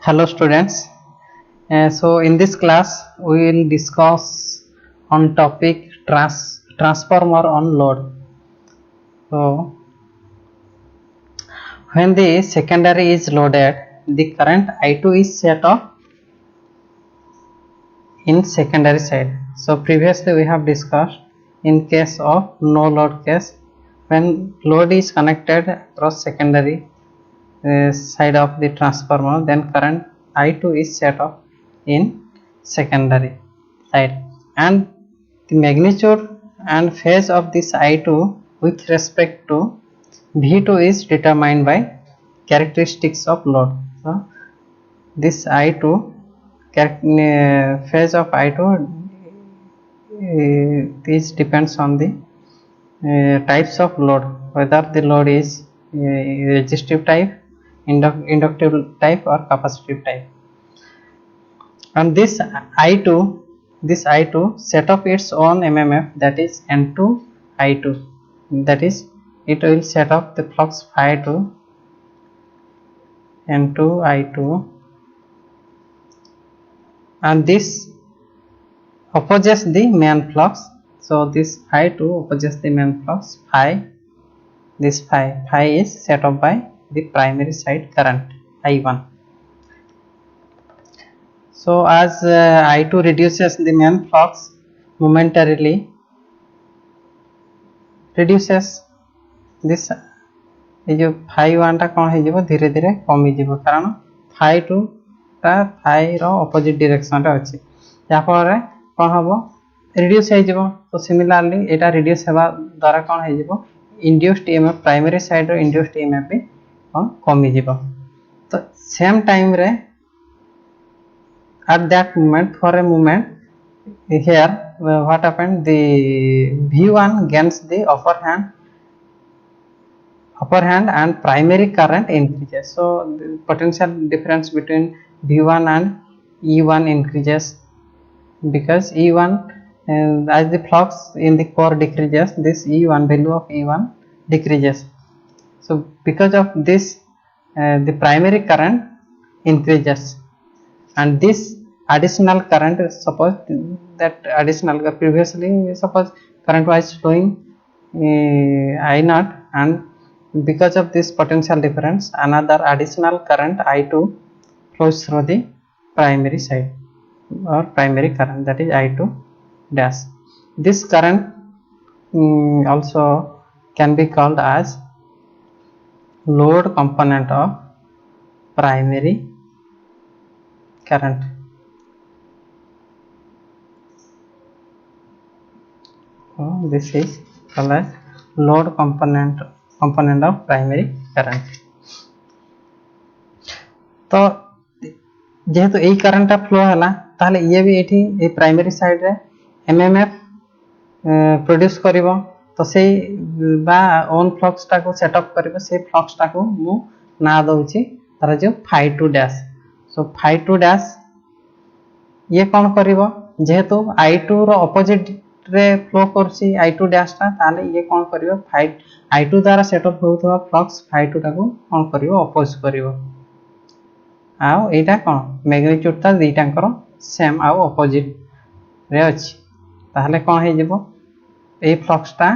Hello students. So in this class we will discuss on topic transformer on load. So when the secondary is loaded, the current I2 is set off in secondary side. So previously we have discussed in case of no load case, when load is connected across secondary side of the transformer, then current I2 is set off in secondary side, and the magnitude and phase of this I2 with respect to V2 is determined by characteristics of load. So this I2 phase of I2 this depends on the types of load, whether the load is resistive type, inductive type or capacitive type. And this I2 set of its own MMF, that is N2 I2, that is it will set off the flux phi to N2 I2, and this opposes the main flux. So this I2 opposes the main flux phi. This phi is set off by the primary side current I1. So as I2 reduces the main flux momentarily, reduces this ये जो phi 1 टा कौन है जीवो धीरे धीरे कमी जीवो, कारण phi 2 टा phi रो opposite direction रे अछि, या पर कौन हबो reduce है जीवो. तो similarly एटा reduce हेबा द्वारा कौन है जीवो induced EMF primary side रो induced EMF भी कौन कमी जीवो. तो same time रे at that moment, for a moment here what happened, the V1 gains the upper hand and primary current increases. So the potential difference between V1 and E1 increases, because E1 as the flux in the core decreases, this E1 value of E1 decreases. So because of this the primary current increases, and this additional current, suppose that additional previously suppose current was flowing I0, and because of this potential difference another additional current I2 flows through the primary side or primary current, that is I2 dash. This current also can be called as load component of primary current. So this is called as load component of primary current. तो जेहेतु यही current flow है ताहले ये भी ये primary side रे MMF produce करिवो. तो से बा ओन फ्लक्स टा को सेटअप करिवो, से फ्लक्स टा को मु ना दउची तार जो phi 2 डैश. सो phi 2 डैश ये कौन करिवो, जेहेतु I2 रो ऑपोजिट रे फ्लो करसी I2 डैश टा, ताले ये कौन करिवो I2 द्वारा सेटअप होउथवा फ्लक्स phi 2 टा को कौन करिवो अपोज करिवो. आउ एटा कौन मैग्नीट्यूड ता दीटांकर सेम आउ ऑपोजिट रे अछि, ताहले कौन हे जेबो ए फ्लक्स टा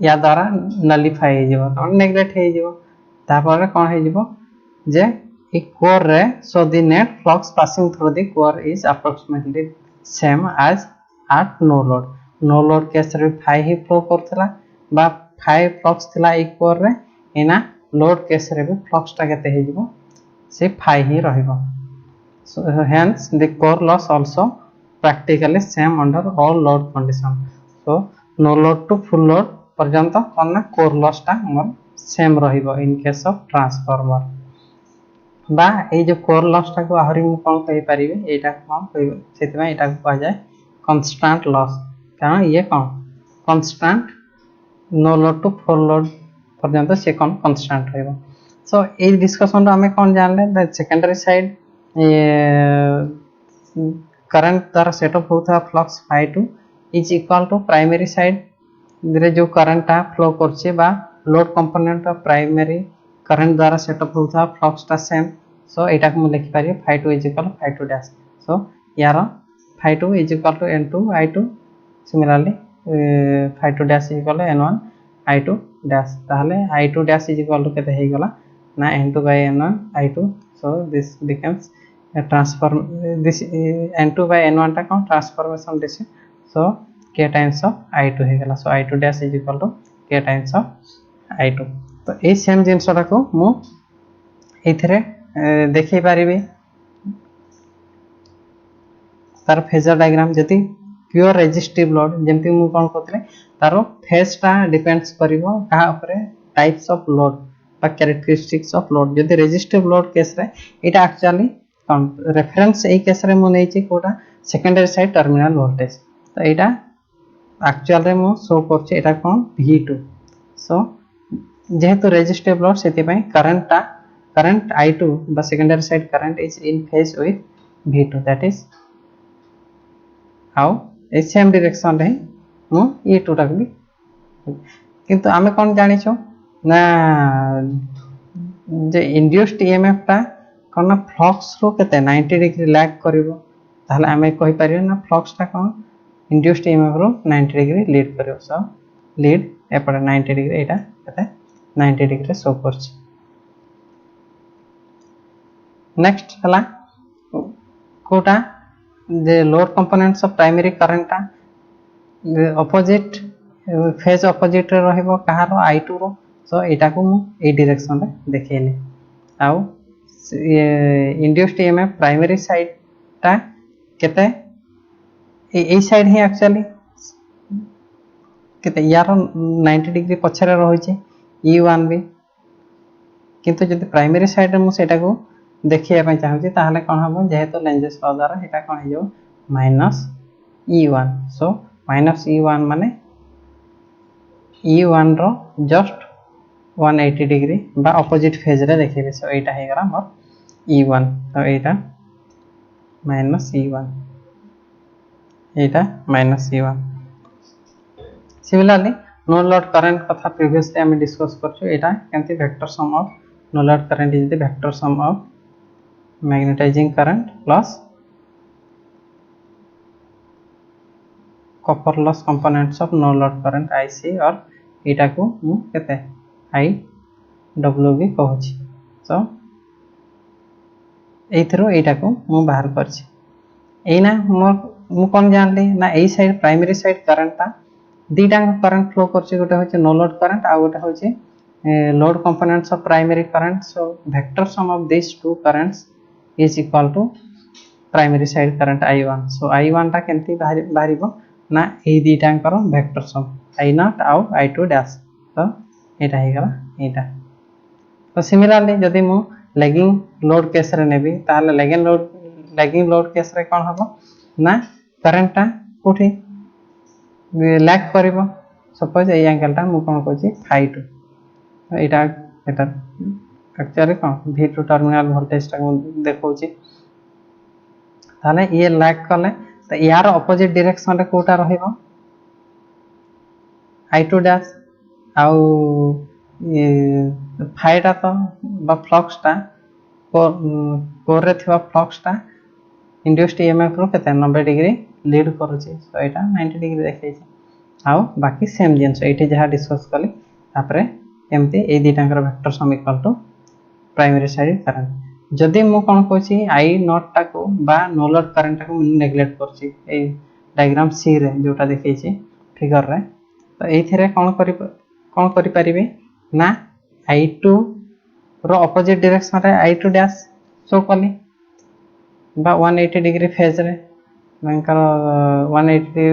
या द्वारा नलिफाई हे जेबो, तो नेग्लेक्ट हे जेबो. तापर कौन हे जेबो जे a core रे, so the net flux passing through the core is approximately same as at no load. No load case रे phi ही flow करथला बा phi flux थला a core रे, एना load case रे भी flux टा केते हे जेबो से phi ही रहिबो. So hence the core loss also practically same under all load condition. So no load to full load पर्यंत कौन core loss टा हमर same रहिबो in case of transformer. बा ए जो कोर लॉस टा को आहुरी मु कोन कहि परिबे, एटा कोन कहि सेतबा एटा को कह जाय कांस्टेंट लॉस, कारण ये कोन constant no load to full load पर्यंत से कोन कांस्टेंट रहबो. सो ए डिस्कशन रो हमें कोन जानले द सेकेंडरी साइड करंट द्वारा सेटअप होता flux phi 2 is equal to primary side रे जो करंट टा फ्लो करछे बा load component of primary current द्वारा सेटअप होता फ्लक्स टा सेम सो एटा को लिखि पारि phi2 is equal phi2 dash so यार phi2 is equal to n2 i2 similarly phi2 dash is equal n1 i2 dash ताहले i2 dash is equal to केते हे गला ना n2 by n1 i2 so this becomes a transform this n2 by n1 टा कोन transformation this so k times of i2 हे गला so i2 dash is equal to k times of i2 तो ए same जिनसटा को मु एथिरे देखि पारिबे तार फेजर डायग्राम जति प्योर रेजिस्टिव लोड जेमति मु कोन करथले तारो फेज टा डिपेंड्स करिवो कहा ऊपर टाइप्स ऑफ लोड बा कैरेक्टरिस्टिक्स ऑफ लोड जति रेजिस्टिव लोड केस रे एटा एक्चुअली रेफरेंस ए केस रे मु नै छि कोटा सेकेंडरी साइड टर्मिनल वोल्टेज तो एटा एक्चुअल रे मु शो करछि एटा कोन V2 सो जेहेतु रेजिस्टिव लोड सेति पय करंट I2 बा secondary side current is in phase with V2 that is how a same direction रे मु E2 टाक भी किंतु आमे कोन जानि छो ना जे इंड्यूस्ड ईएमएफ टा कोन फ्लक्स रो केते 90 डिग्री लैग करिवो ताहले आमे कहि परियो ना फ्लक्स टा कोन इंड्यूस्ड ईएमएफ रो 90 डिग्री लीड करियो सो लीड एपडे 90 डिग्री एटा केते 90 डिग्री शो करछि नेक्स्ट हला Kota the load components of primary current opposite phase opposite रे रहइबो कहार I2 रो सो एटा को मु ए डायरेक्शन रे देखेले आउ इंड्यूस्ड ईएमएफ प्राइमरी साइड ता केते ए साइड ही एक्चुअली केते यार 90 डिग्री पछरे रहइ छै E1 भी किंतु जदि प्राइमरी साइड रे मु सेटा को देखिया पय चाहू छी ताहले कोन हबो जेहेतु लेंजेस लॉ द्वारा एटा कोन हे जो minus E1 so minus E1 माने E1 रो जस्ट 180 डिग्री बा ऑपोजिट फेज रे देखिबे सो एटा हे गरा मोर E1 तो एटा माइनस E1 एटा minus E1 similarly no load current कथा प्रीवियसली हम डिस्कस करछु एटा केंति vector sum of no load current is the vector sum of magnetising current plus copper loss components of no load current IC और एटा को मु केते IW भी कहूची सो एथरो एटा को मु बाहर करछि एना मु कोन जानली ना ए साइड प्राइमरी साइड करंट ता दीटा करंट फ्लो करछि गोटे होचे नो लोड करंट आ गोटे होचे load components of primary current so vector sum of this two currents is equal to primary side current I1 so I1 टा केंति बाहरिबो ना ए दीटांकर वेक्टर सम I0 आउ I2 डैश तो एटा हे गला एटा तो सिमिलरली जदि मु लैगिंग लोड केस रे नेबी ताले लैगिंग लोड केस रे कोन हबो ना करंट टा कोठी लैग करिवो सपोज ए एंगल टा मु कोन कहछि phi2 एटा एक्चुअली कोन V2 टर्मिनल वोल्टेज टा देखौ छी ताले ये लैग करले तो यार ऑपोजिट डायरेक्शन रे कोटा रहइबो I2 डैश आउ ये phi टा तो बा फ्लक्स टा कोर रे थिबा फ्लक्स टा इंड्यूस्ड ईएमएफ रो केते 90 डिग्री लीड करू छी तो एटा 90 डिग्री देखै छी आउ बाकी सेम जिंस एठी जहा डिस्कस कली तापरे एमती ए दीटांकर vector sum equal to primary side current जदि मु कोन कहछि I0 टा को बा नो लोड करंट को नेग्लेक्ट करछि ए डायग्राम सी रे जोटा देखै छी फिगर रे तो एथिरे कोन करि परिबे ना I2 रो ऑपोजिट डायरेक्शन रे I2 डैश शो कली बा 180 डिग्री फेज रे मनकर 180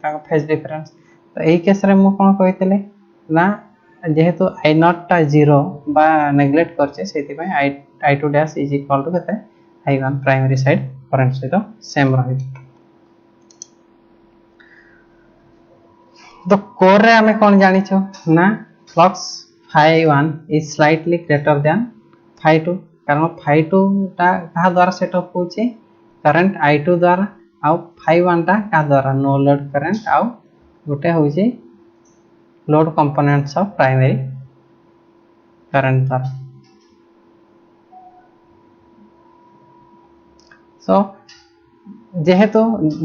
का फेज डिफरेंस तो ए केस रे मु कोन कहितले ना जेहेतु I0 टा 0 बा नेग्लेक्ट करछे सेति पय I2 dash is equal to केते I1 प्राइमरी साइड करंट से तो सेम रही तो कोर रे हमें कोन जानि छो ना flux phi1 is slightly greater than phi2 कारण phi2 टा कहा द्वारा सेटअप होची करंट I2 द्वारा आ phi1 टा का द्वारा नो लोड करंट आ गोटे होची load components of primary current द्वारा सो जेहेतु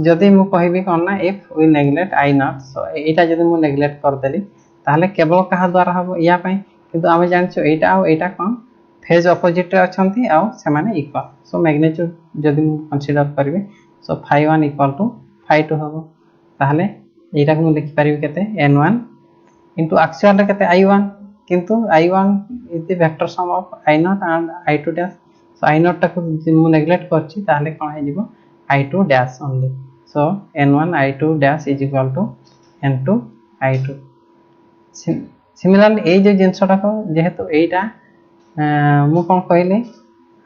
जदि मु कहबी कौन ना if we neglect I nought, so एटा जदि मु नेग्लेक्ट कर देली ताहले केवल कहा द्वारा हबो या पई, किंतु आमे जानछो एटा आ एटा कोन फेज ऑपोजिट रे अछंती आ से माने इक्वल। सो मैग्नीट्यूड जदि मु कंसीडर करबी सो φ1 इक्वल टू φ2 हबो, ताहले एटा को मु लिखि परिबी केते n1 इनटू एक्चुअल रे केते i1, किंतु i1 is the vector sum of i0 and i2 dash. So i0 टा को मु नेग्लेक्ट करछि ताहले कोन हे जिवो i2 dash only. So n1 i2 dash is equal to n2 i2। Similarly ए जो जिंसटा को जेहेतु एटा मु कोन कहले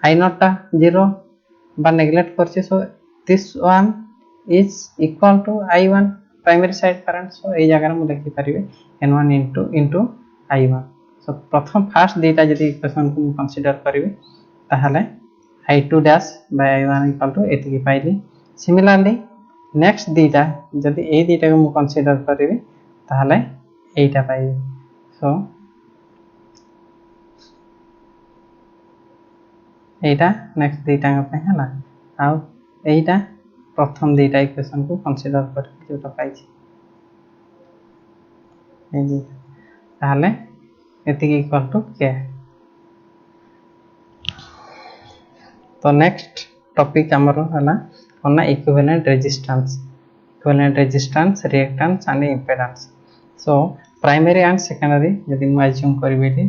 i0 टा 0 बा नेग्लेक्ट करछि, so this one is equal to i1 primary side current. So ए जगह मु लिखि परिबे n1 इनटू i1। सो प्रथम फास्ट डेटा जदि इक्वेशन को मु कंसीडर करिवे ताहले i2 dash by i1 equal to एतिकी पाइली। सिमिलरली नेक्स्ट डेटा जदि ए डेटा को मु कंसीडर करिवे ताहले एटा पाइबे। सो एटा नेक्स्ट डेटा पे हला आ एटा प्रथम डेटा इक्वेशन को कंसीडर कर जोटा पाइछि ए जे ताहले एतिकी इक्वल टू के। तो नेक्स्ट टॉपिक हमरो हला कोना equivalent resistance, reactance and impedance. So primary and secondary यदि मैं अज्यूम करबेली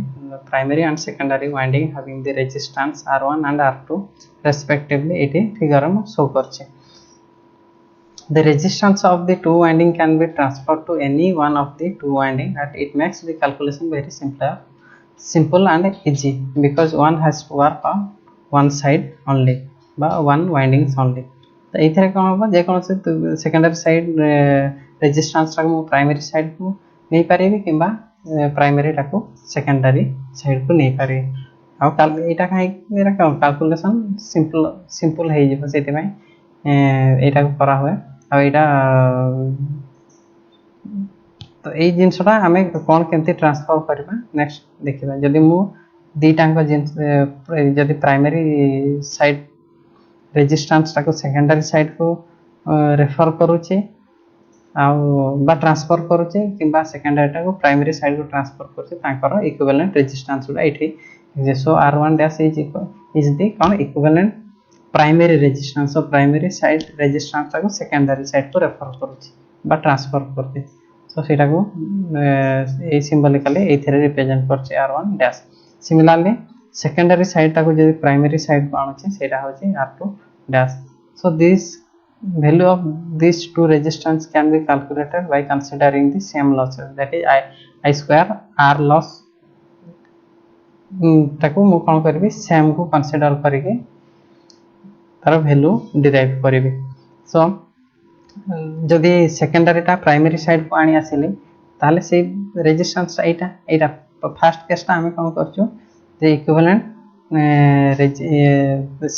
primary and secondary winding having the resistance R1 and R2 respectively it figure में शो करछे। The resistance of the two winding can be transferred to any one of the two winding and it makes the calculation very simple and easy because one has to work on one side only बा one windings only। तो इथरे कोन होबा जे कोन से secondary side resistance टा को primary side को नहीं पारेबी किबा primary टा को सेकेंडरी साइड को नहीं पारे। आ काल एटा काहे मेरा कैलकुलेशन सिंपल हे जे सेते में एटा को करा हुए आ एटा। तो ए जिंसटा हमें कोन केमती ट्रांसफर करबा नेक्स्ट देखिबा। जदि मु दीटांग जिंस जदि प्राइमरी साइड रेजिस्टेंस टा को सेकेंडरी साइड को रेफर करूची आ बा ट्रांसफर करूची किबा सेकेंडरी टा को प्राइमरी साइड को ट्रांसफर करूची तांकर इक्विवेलेंट रेजिस्टेंस उडा एठी जे। सो R1 dash is the cone equivalent primary resistance of primary side resistance टा को सेकेंडरी साइड को रेफर करूची बा ट्रांसफर करते। सो सेटा को ए सिंबलिकली एथरे रिप्रेजेंट करछि R1 dash. Similarly secondary side टा को जदि प्राइमरी साइड को आनछि सेटा होछि R2 dash. So this value of these two resistance can be calculated by considering the same losses, that is I square R loss ताको मु कोन करबी सेम को कंसीडर करके तार वैल्यू डिराइव करबी। सो जदि सेकेंडरी टा प्राइमरी साइड को आनी आसिले ताले से रेजिस्टेंस एटा फर्स्ट केस टा हम कोन करछु जे equivalent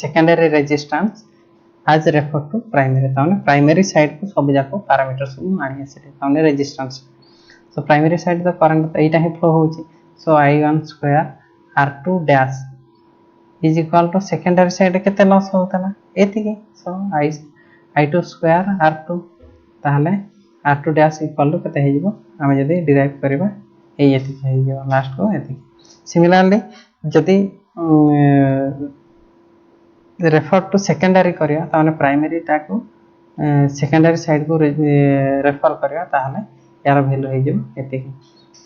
secondary resistance as referred to primary ताने प्राइमरी साइड को सब जाको पैरामीटर्स को आनी आसिले ताने resistance. So primary side the current एटा ही फ्लो होची। So I1 square R2 dash is equal to secondary side केते लॉस होतला एतिके। सो I2 स्क्वायर R2 ताहले R2 डैश इक्वल टू केते हे जिवो हम जदी डिराइव करबा एतिके हे जिवो लास्ट को एतिके। सिमिलरली जदी रेफर टू सेकेंडरी करिया ताने प्राइमरी टा को सेकेंडरी साइड को रेफर करिया ताहले यार वैल्यू हे जिवो एतिके।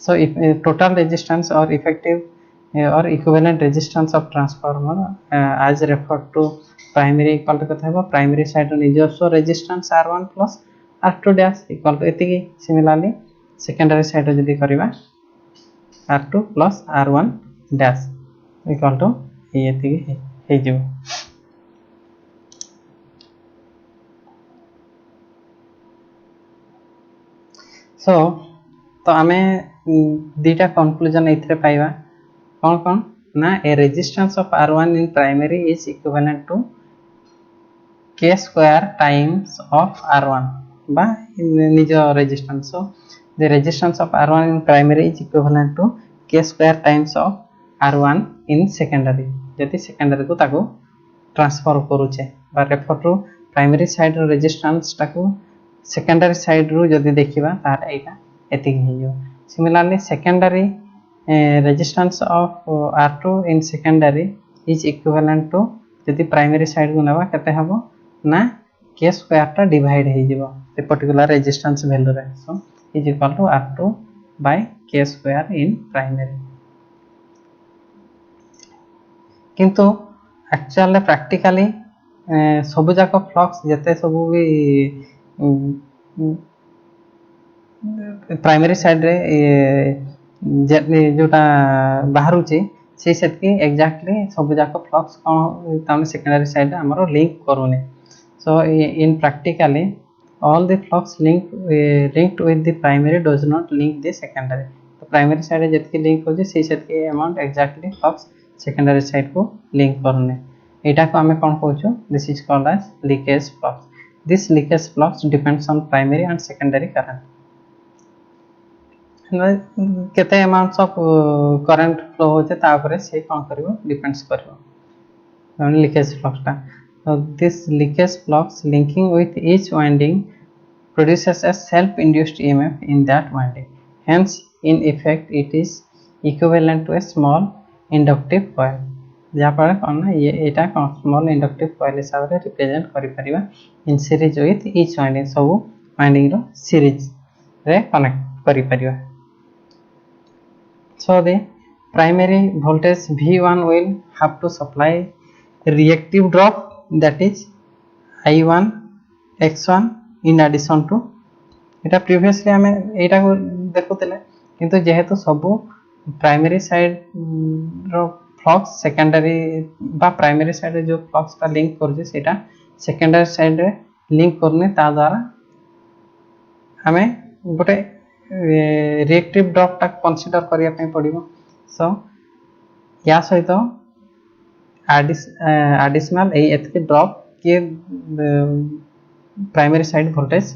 So if total resistance or effective or equivalent resistance of transformer as refer to primary equal to कथा हेबो प्राइमरी साइड निजस्व resistance R1 plus R2 dash equal to एतिके। सिमिलरली सेकेंडरी साइड जदी करिबा R2 plus R1 dash equal to एतिके हे जिवो। So तो हमें दीटा कंक्लूजन इथरे पाइबा कौन कौन ना ए resistance of R1 in primary is equivalent to k square times of R1 बा निज resistance. So the resistance of R1 in primary is equivalent to k square times of R1 in secondary जति secondary को ताको transfer करूचे बा refer to primary side रो resistance टाको secondary side रो जदी देखिबा तार एटा एतिक हियो similarly secondary resistance of R2 in secondary is equivalent to जदी प्राइमरी साइड को नबा केते हबो ना k स्क्वायर टा डिवाइड हे जिवो ए पर्टिकुलर रेजिस्टेंस वैल्यू रे so is equal to R2 by k square in primary किंतु एक्चुअली प्रैक्टिकली सब जाक फ्लक्स जते सब भी प्राइमरी साइड रे जोटा बाहर से सेतकी एग्जैक्टली सब जाक फ्लक्स कोन तामे सेकेंडरी साइड हमरो लिंक करूने so in practically all the flux linked with the primary does not link the secondary तो प्राइमरी साइड जतकी लिंक हो जे से सेतकी amount exactly flux secondary side को लिंक करने एटा को हमें कोन कहूछु this is called as leakage flux this leakage flux depends on primary and secondary current केते अमाउंट्स ऑफ करंट फ्लो होते ता ऊपर से कोन करिवो डिपेंड्स करिवो लीकेज फ्लक्स ता so this leakage flux linking with each winding produces a self induced EMF in that winding hence in effect it is equivalent to a small inductive coil जहाँ पर कौन ये एटा स्मॉल इंडक्टिव कॉइल हिसाब से represent करि परिबा in series with each winding सब winding रो सीरीज रे कनेक्ट करि परिबा so the primary voltage V1 will have to supply reactive drop that is I1 X1 in addition to Etah previously हमें एटा को देखुतले किंतु जेहेतु सब प्राइमरी साइड रो फ्लक्स सेकेंडरी बा प्राइमरी साइड रे जो फ्लक्स का लिंक कर सेटा सेकेंडरी साइड रे लिंक करने ता द्वारा हमें गोटे रिएक्टिव ड्रॉप टा कंसीडर करिया पे पड़िबो सो या सहित एडिशनल एतके ड्रॉप के प्राइमरी साइड वोल्टेज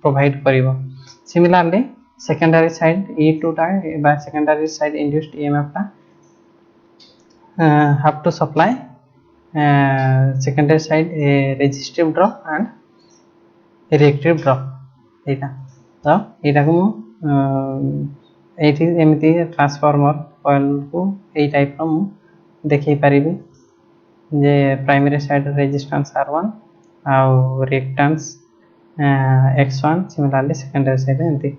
प्रोवाइड करिवो सिमिलरली सेकेंडरी साइड E2 टा बा सेकेंडरी साइड इंड्यूस्ड EMF टा have to supply secondary side resistive drop and reactive drop एटा तो एटा को एठी एमिति ट्रांसफार्मर कॉइल को ए टाइप रो देखै परिबी जे प्राइमरी साइड रेजिस्टेंस R1 आ reactance X1 similarly secondary side एंती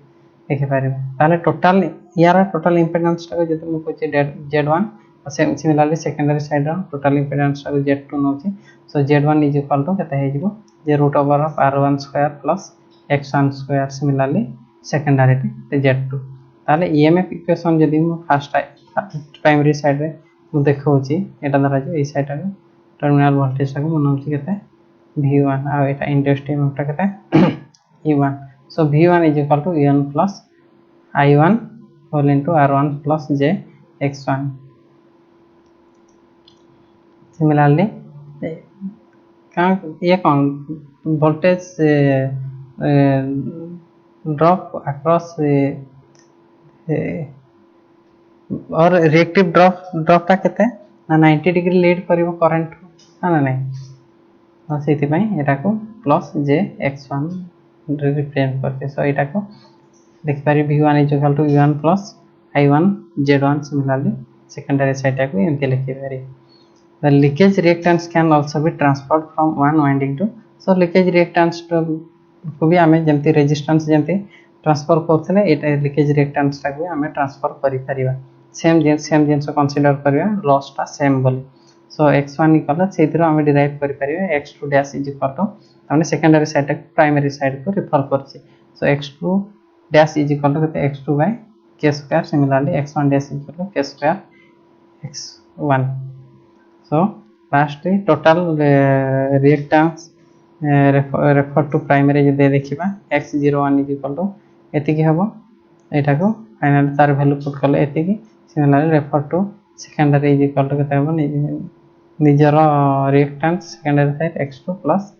देखै परिबी ताले टोटल यार टोटल इंपेडेंस टा जते मु कहै Z1 सिमिलरली सेकेंडरी साइड रो टोटल इंपेडेंस टा Z2 नोची so Z1 is equal to केते हे जिवो जे root over of R1 square plus X1 square similarly secondary टे Z2 ताले EMF इक्वेशन जदी मु फर्स्ट प्राइमरी साइड रे मु देखौची एटा धरा जे ए साइड रे टर्मिनल वोल्टेज टा को मनौची केते V1 आ एटा इंडक्टिव EMF टा केते E1 so V1 is equal to E1 plus I1 whole into R1 plus J X1 similarly ये कौन वोल्टेज ड्रॉप अक्रॉस और रिएक्टिव ड्रॉप ता केते ना 90 डिग्री लीड करिवो करंट ना नहीं सेति पई एटा को प्लस J X1 रिप्रेजेंट करते सो एटा को देख पारी V1 is equal to V1 plus I1 Z1 similarly secondary side को एमती लिखि पारी the leakage reactance can also be transferred from one winding to so leakage reactance को भी हमें जेमती रेजिस्टेंस जेमती ट्रांसफर करथले एटा लीकेज रिएक्टेंस टा को हमें ट्रांसफर करि परिबा सेम जेंस कंसीडर करिया लॉस टा सेम बोली सो x1 इक्वल सेथिरो हमें डिराइव करि परिबा x2 dash is equal to हमने सेकेंडरी साइड टा प्राइमरी साइड को रिफर करछि so x2 dash is equal to x2 by k square similarly x1 dash is equal to k square x1 so lastly total reactance refer to primary जे देखिबा x01 is equal to एति की हबो एटा को final तार value put करले एति की similarly refer to secondary is equal to केते हबो निजर reactance secondary side x2 plus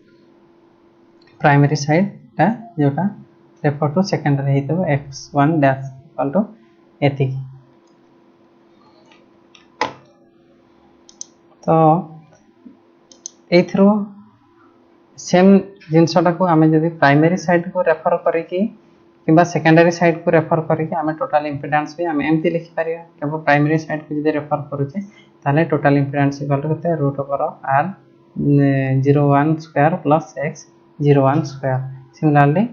primary side ता जोटा रेफर टू सेकेंडरी हेतबो x1 डैश इक्वल टू एति तो एथरो सेम जिनसटा को आमे जदि प्राइमरी साइड को रेफर करिकी किंबा सेकेंडरी साइड को रेफर करिकी आमे टोटल इंपिडेंस भी आमे एमती लिखि परिया केवल प्राइमरी साइड को जदि रेफर करूचे ताले टोटल इंपिडेंस इक्वल टू केते root over r 01 square plus x 01 square similarly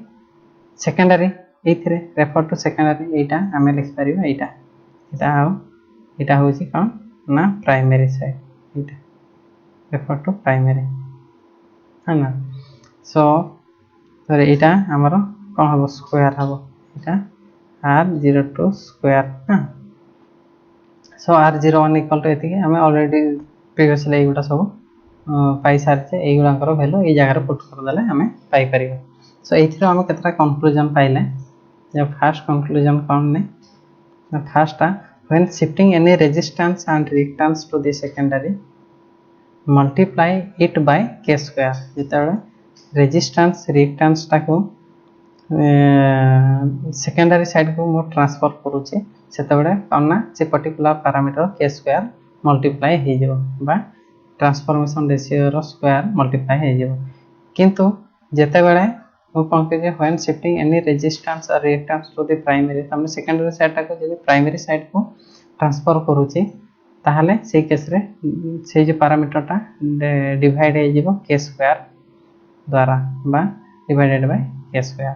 secondary एथरे रेफर टू सेकेंडरी एटा आमे लिखि परिबा एटा होची कोन ना प्राइमरी साइड एटा रेफर टू प्राइमरी है ना सो तर एटा हमर कोन हबो स्क्वायर हबो एटा r02 स्क्वायर ना सो r01 इक्वल टू एति हमें ऑलरेडी प्रीवियसली एगुडा सब पाई सारचे एगुडा कर वैल्यू ए जगह रे पुट कर देले हमें पाई परिबो सो एथिरो हम केतरा कंक्लूजन पाइले जब फर्स्ट कंक्लूजन कोन ने first when shifting any resistance and reactance to the secondary multiply it by k square जेतबे रेजिस्टेंस रिएक्टेंस टाको सेकेंडरी साइड को मो ट्रांसफर करूचे सेतबे कोना से particular parameter k square multiply हे जेबो बा ट्रांसफॉर्मेशन रेशियो रो स्क्वायर मल्टीप्लाई हे जेबो किंतु जेतेबेले मो कोन के व्हेन शिफ्टिंग एनी रेजिस्टेंस और रिएक्टेंस टू द प्राइमरी हमने सेकेंडरी साइड टाको जदि प्राइमरी साइड को ट्रांसफर करूचे ताहले से केस रे से जे पैरामीटर टा डिवाइड हे जेबो k स्क्वायर द्वारा बा divided by k square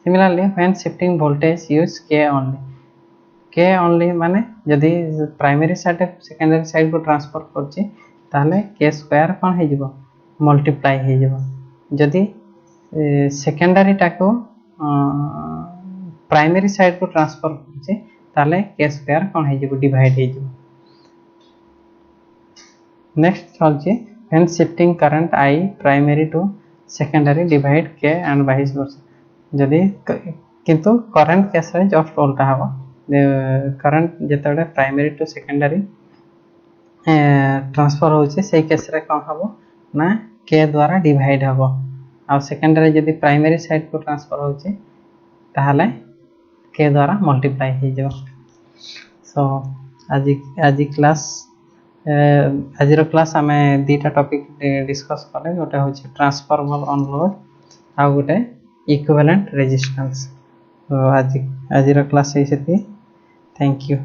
similarly when shifting voltage use k only माने यदि प्राइमरी साइड सेकेंडरी साइड को ट्रांसफर करछि ताहले k स्क्वायर कोन हे जेबो मल्टीप्लाई हे जेबो यदि सेकेंडरी टाको प्राइमरी साइड को ट्रांसफर करछि ताहले k स्क्वायर कोन हे जेबो डिवाइड हे जेबो नेक्स्ट होछि when shifting current I primary to secondary divide k and vice versa जदि किंतु करंट केस रे जस्ट उल्टा हबो करंट जेतबे प्राइमरी टू सेकेंडरी ट्रांसफर होछि से केस रे कोन हबो ना k द्वारा डिवाइड हबो आ सेकेंडरी जदि प्राइमरी साइड को ट्रांसफर होछि ताहले k द्वारा मल्टीप्लाई हे जो सो आज क्लास आजिर क्लास आमे दीटा टॉपिक डिस्कस कले गोटे होछि ट्रांसफार्मर ऑन लोड आ गोटे इक्विवेलेंट रेजिस्टेंस तो आजिर क्लास हे सेति थैंक यू।